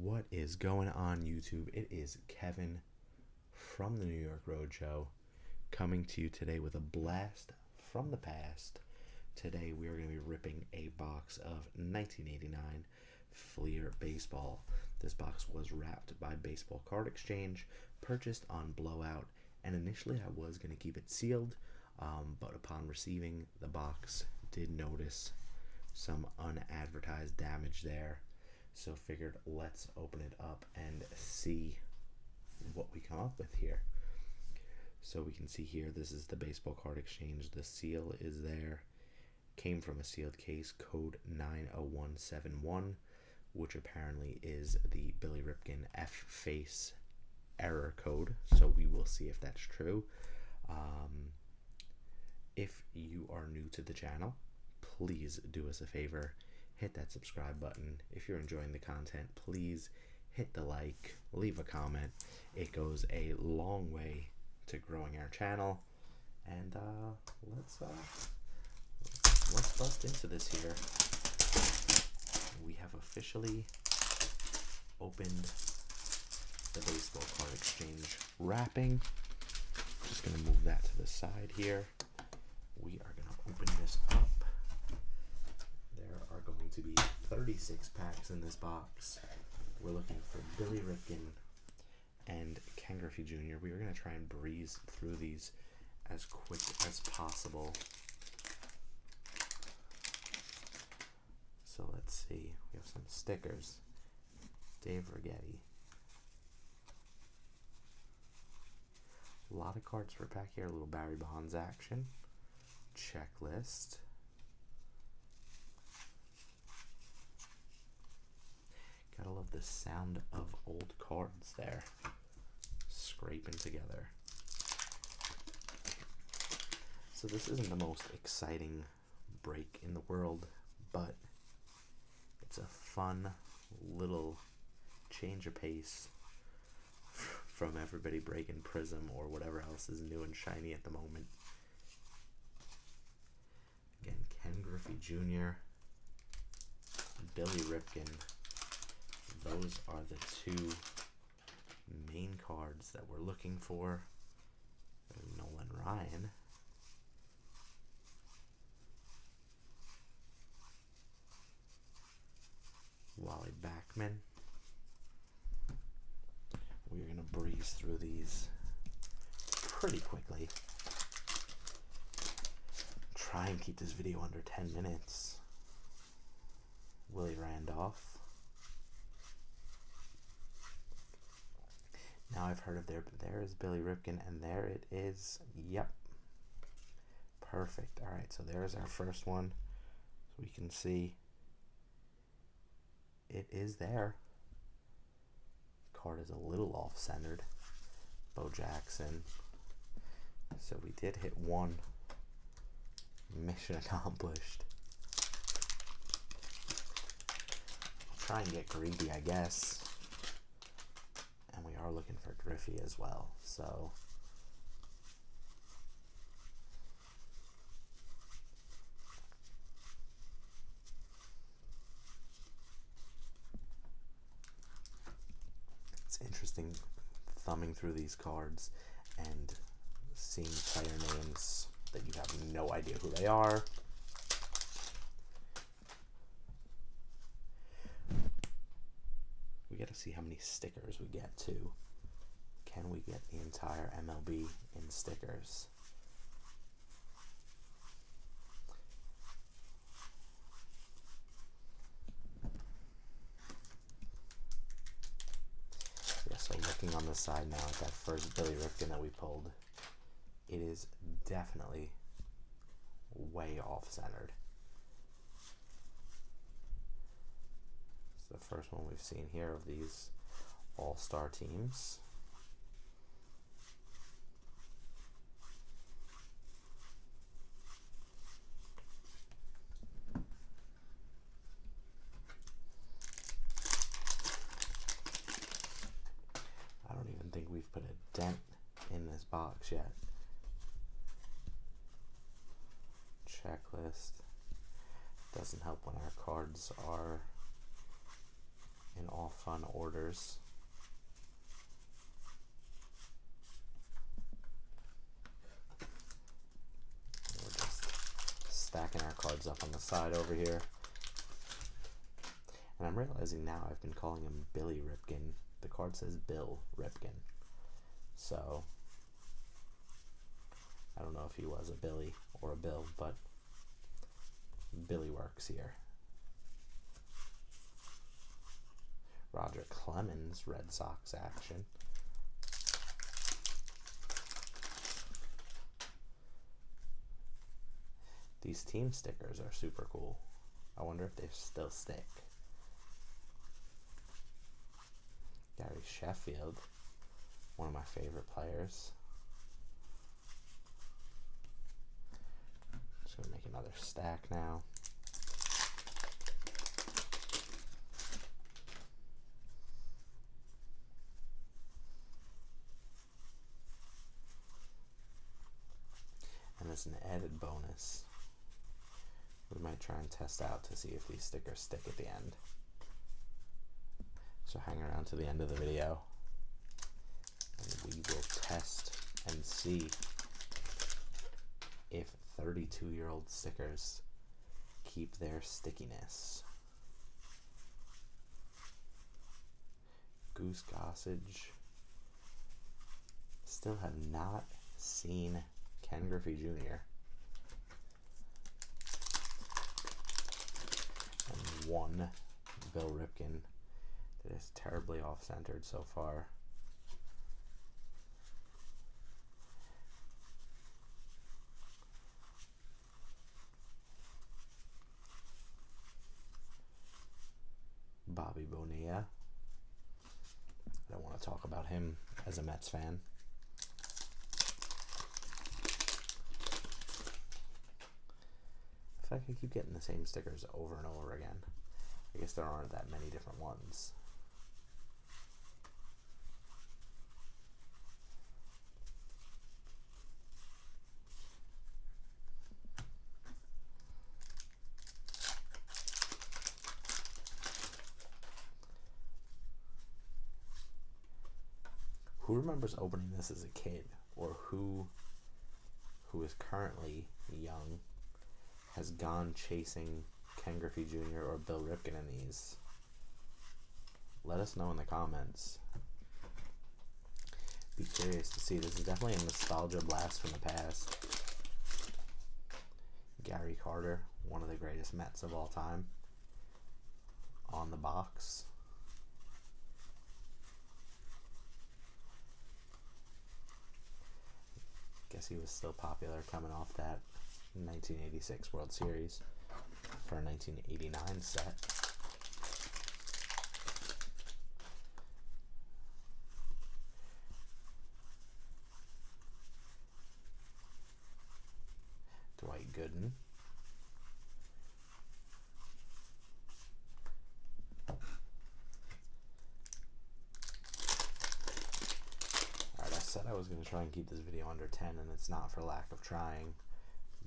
What is going on, YouTube? It is Kevin from the New York Roadshow coming to you today with a blast from the past. Today we are going to be ripping a box of 1989 Fleer Baseball. This box was wrapped by Baseball Card Exchange, purchased on Blowout, and initially I was going to keep it sealed, but upon receiving the box, did notice some unadvertised damage there. So figured let's open it up and see what we come up with here. So we can see here, this is the Baseball Card Exchange. The seal is there. Came from a sealed case, code 90171, which apparently is the Billy Ripkin F-Face error code. So we will see if that's true. If you are new to the channel, please do us a favor. Hit that subscribe button. If you're enjoying the content, please hit the like, leave a comment. It goes a long way to growing our channel. And let's bust into this here. We have officially opened the Baseball Card Exchange wrapping. Just gonna move that to the side here. We are gonna open this up. There are going to be 36 packs in this box. We're looking for Billy Ripkin and Griffey Jr. We are going to try and breeze through these as quick as possible. So let's see. We have some stickers. Dave Rigetti. A lot of cards per pack here. A little Barry Bonds action. Checklist. Gotta love the sound of old cards there, scraping together. So this isn't the most exciting break in the world, but it's a fun little change of pace from everybody breaking Prism or whatever else is new and shiny at the moment. Again, Griffey Jr., Billy Ripkin. Those are the two main cards that we're looking for. Nolan Ryan. Wally Backman. We're going to breeze through these pretty quickly. Try and keep this video under 10 minutes. Willie Randolph. Now I've heard of there is Billy Ripkin, and there it is. Yep. Perfect. Alright, so there's our first one. So we can see it is there. Card is a little off-centered. Bo Jackson. So we did hit one. Mission accomplished. I'll try and get greedy, I guess. And we are looking for Griffey as well, so it's interesting thumbing through these cards and seeing player names that you have no idea who they are. We got to see how many stickers we get too. Can we get the entire MLB in stickers? Yeah, so looking on the side now at that first Billy Ripkin that we pulled, it is definitely way off-centered. The first one we've seen here of these all-star teams. I don't even think we've put a dent in this box yet. Checklist. Doesn't help when our cards are in off fun orders. We're just stacking our cards up on the side over here. And I'm realizing now I've been calling him Billy Ripkin. The card says Bill Ripkin. So, I don't know if he was a Billy or a Bill, but Billy works here. Roger Clemens, Red Sox action. These team stickers are super cool. I wonder if they still stick. Gary Sheffield, one of my favorite players. Just gonna make another stack now. And as an added bonus, we might try and test out to see if these stickers stick at the end. So hang around to the end of the video and we will test and see if 32-year-old stickers keep their stickiness. Goose Gossage. Still have not seen Ken Griffey Jr. And one Bill Ripkin that is terribly off-centered so far. Bobby Bonilla. I don't want to talk about him as a Mets fan. I feel like I keep getting the same stickers over and over again. I guess there aren't that many different ones. Who remembers opening this as a kid, or who is currently young has gone chasing Ken Griffey Jr. or Bill Ripkin in these? Let us know in the comments. Be curious to see. This is definitely a nostalgia blast from the past. Gary Carter, one of the greatest Mets of all time, on the box. Guess he was still popular coming off that 1986 World Series for a 1989 set. Dwight Gooden. I was going to try and keep this video under 10, and it's not for lack of trying,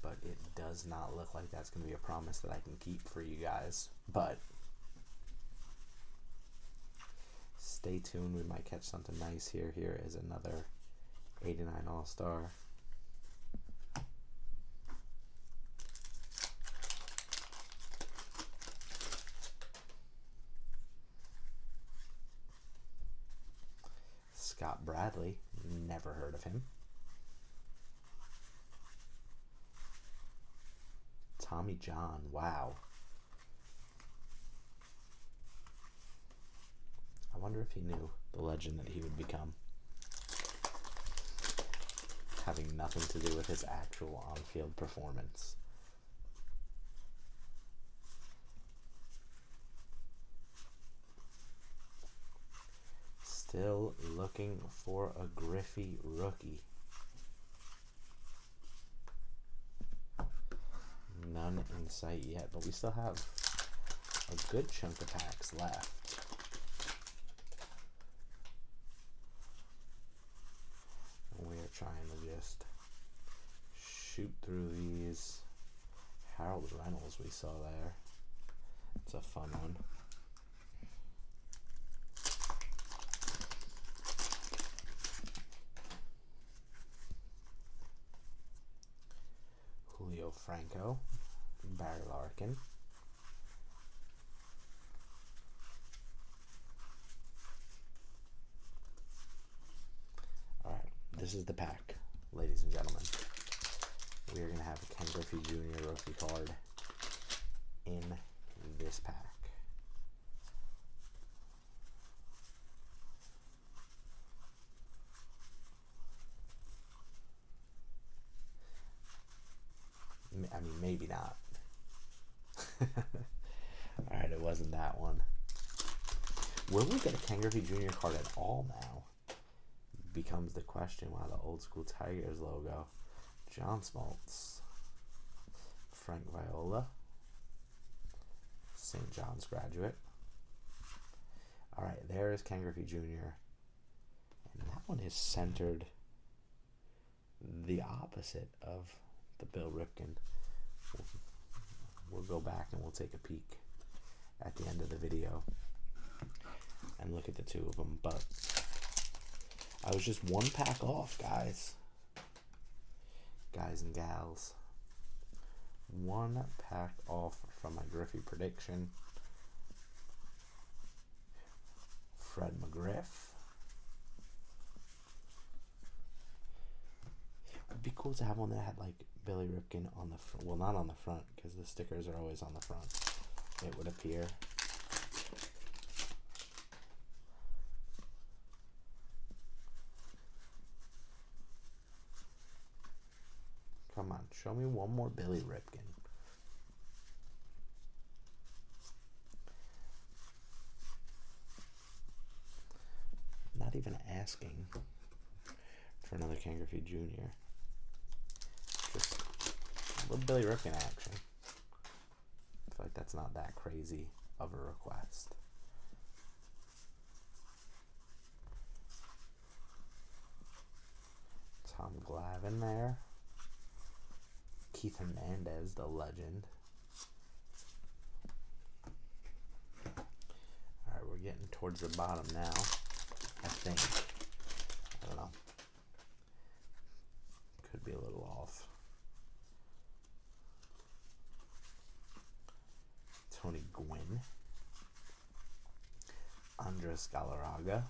but it does not look like that's going to be a promise that I can keep for you guys. But stay tuned, we might catch something nice here. Here is another 89 All-Star. Scott Bradley, never heard of him. Tommy John, wow. I wonder if he knew the legend that he would become, having nothing to do with his actual on-field performance. Still looking for a Griffey rookie. None in sight yet, but we still have a good chunk of packs left. And we are trying to just shoot through these. Harold Reynolds we saw there. It's a fun one. Franco, Barry Larkin. Alright, this is the pack, ladies and gentlemen. We are going to have a Ken Griffey Jr. rookie card in this pack. I mean, maybe not. Alright, it wasn't that one. Will we get a Ken Griffey Jr. card at all now? Becomes the question. Wow, the old school Tigers logo. John Smoltz. Frank Viola. St. John's graduate. Alright, there is Ken Griffey Jr. And that one is centered the opposite of the Bill Ripkin. We'll go back and we'll take a peek at the end of the video and look at the two of them. But I was just one pack off, guys and gals. One pack off from my Griffey prediction. Fred McGriff. It'd be cool to have one that had like Billy Ripkin on the front. Well, not on the front because the stickers are always on the front. It would appear. Come on, show me one more Billy Ripkin. Not even asking for another Ken Griffey Jr. Just a little Billy Ripkin action. I feel like that's not that crazy of a request. Tom Glavine there. Keith Hernandez, the legend. Alright, we're getting towards the bottom now, I think. I don't know. Could be a little off. Tony Gwynn. Andres Galarraga.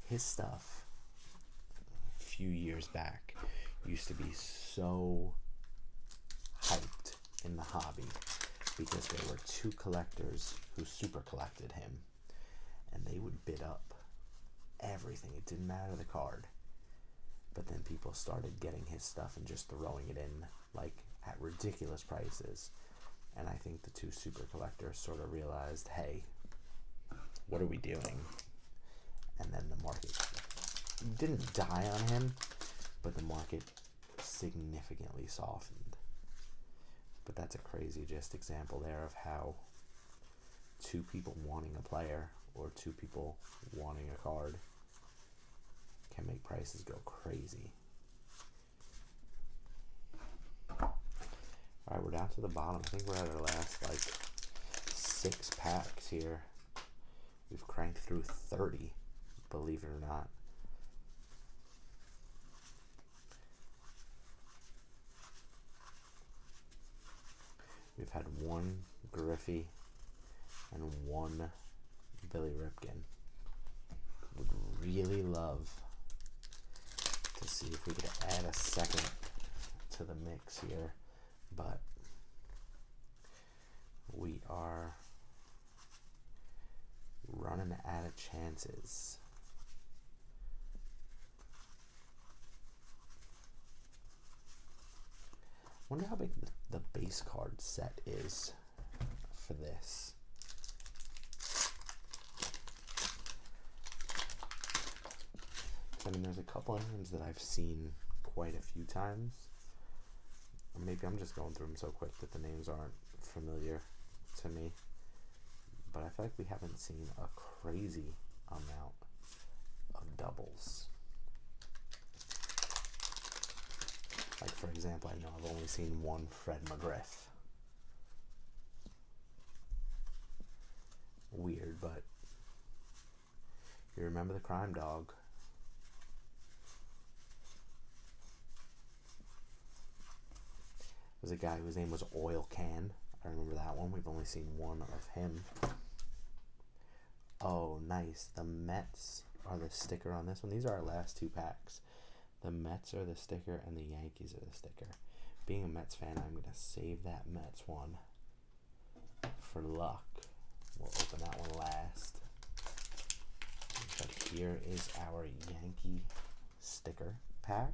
His stuff a few years back used to be so hyped in the hobby because there were two collectors who super collected him, and they would bid up everything. It didn't matter the card. But then people started getting his stuff and just throwing it in like at ridiculous prices. And I think the two super collectors sort of realized, hey, what are we doing? And then the market didn't die on him, but the market significantly softened. But that's a crazy just example there of how two people wanting a player or two people wanting a card can make prices go crazy. Alright, we're down to the bottom. I think we're at our last like 6 packs here. We've cranked through 30, believe it or not. We've had one Griffey and one Billy Ripkin. Would really love to see if we could add a second to the mix here, but we are running out of chances. Wonder how big the base card set is for this. I mean, there's a couple of names that I've seen quite a few times. Or maybe I'm just going through them so quick that the names aren't familiar to me. But I feel like we haven't seen a crazy amount of doubles. Like, for example, I know I've only seen one Fred McGriff. Weird, but you remember the Crime Dog. was a guy whose name was Oil Can. I remember that one. We've only seen one of him. Oh, nice. The Mets are the sticker on this one. These are our last 2 packs. The Mets are the sticker and the Yankees are the sticker. Being a Mets fan, I'm going to save that Mets one for luck. We'll open that one last. But here is our Yankee sticker pack.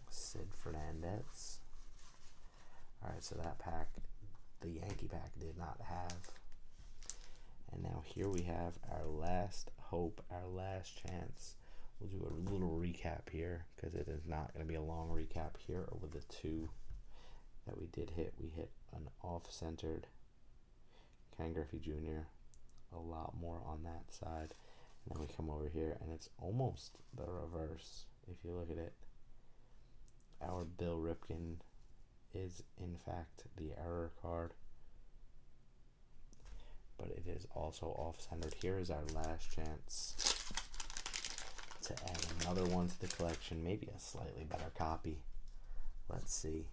Sid Fernandez. Alright, so that pack, the Yankee pack, did not have. And now here we have our last hope, our last chance. We'll do a little recap here because it is not going to be a long recap here. With the 2 that we did hit, we hit an off-centered Ken Griffey Jr. A lot more on that side. And then we come over here and it's almost the reverse if you look at it. Our Bill Ripkin is in fact the error card, but it is also off-centered. Here is our last chance to add another one to the collection, maybe a slightly better copy. Let's see.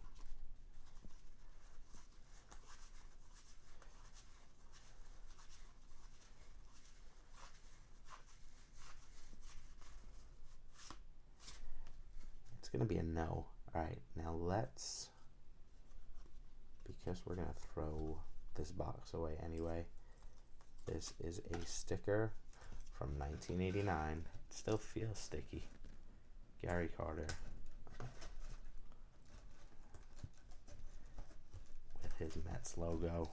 It's going to be a no. Alright, now let's, because we're going to throw this box away anyway, this is a sticker from 1989. It still feels sticky. Gary Carter with his Mets logo.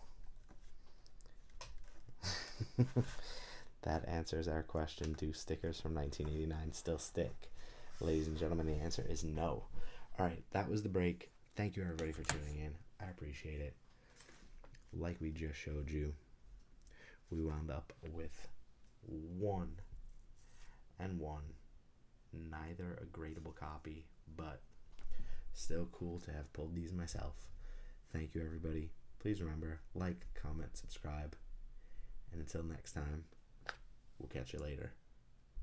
That answers our question. Do stickers from 1989 still stick? Ladies and gentlemen, the answer is no. Alright, that was the break. Thank you everybody for tuning in. I appreciate it. Like we just showed you, we wound up with 1 and 1. Neither a gradable copy, but still cool to have pulled these myself. Thank you everybody. Please remember, like, comment, subscribe. And until next time, we'll catch you later.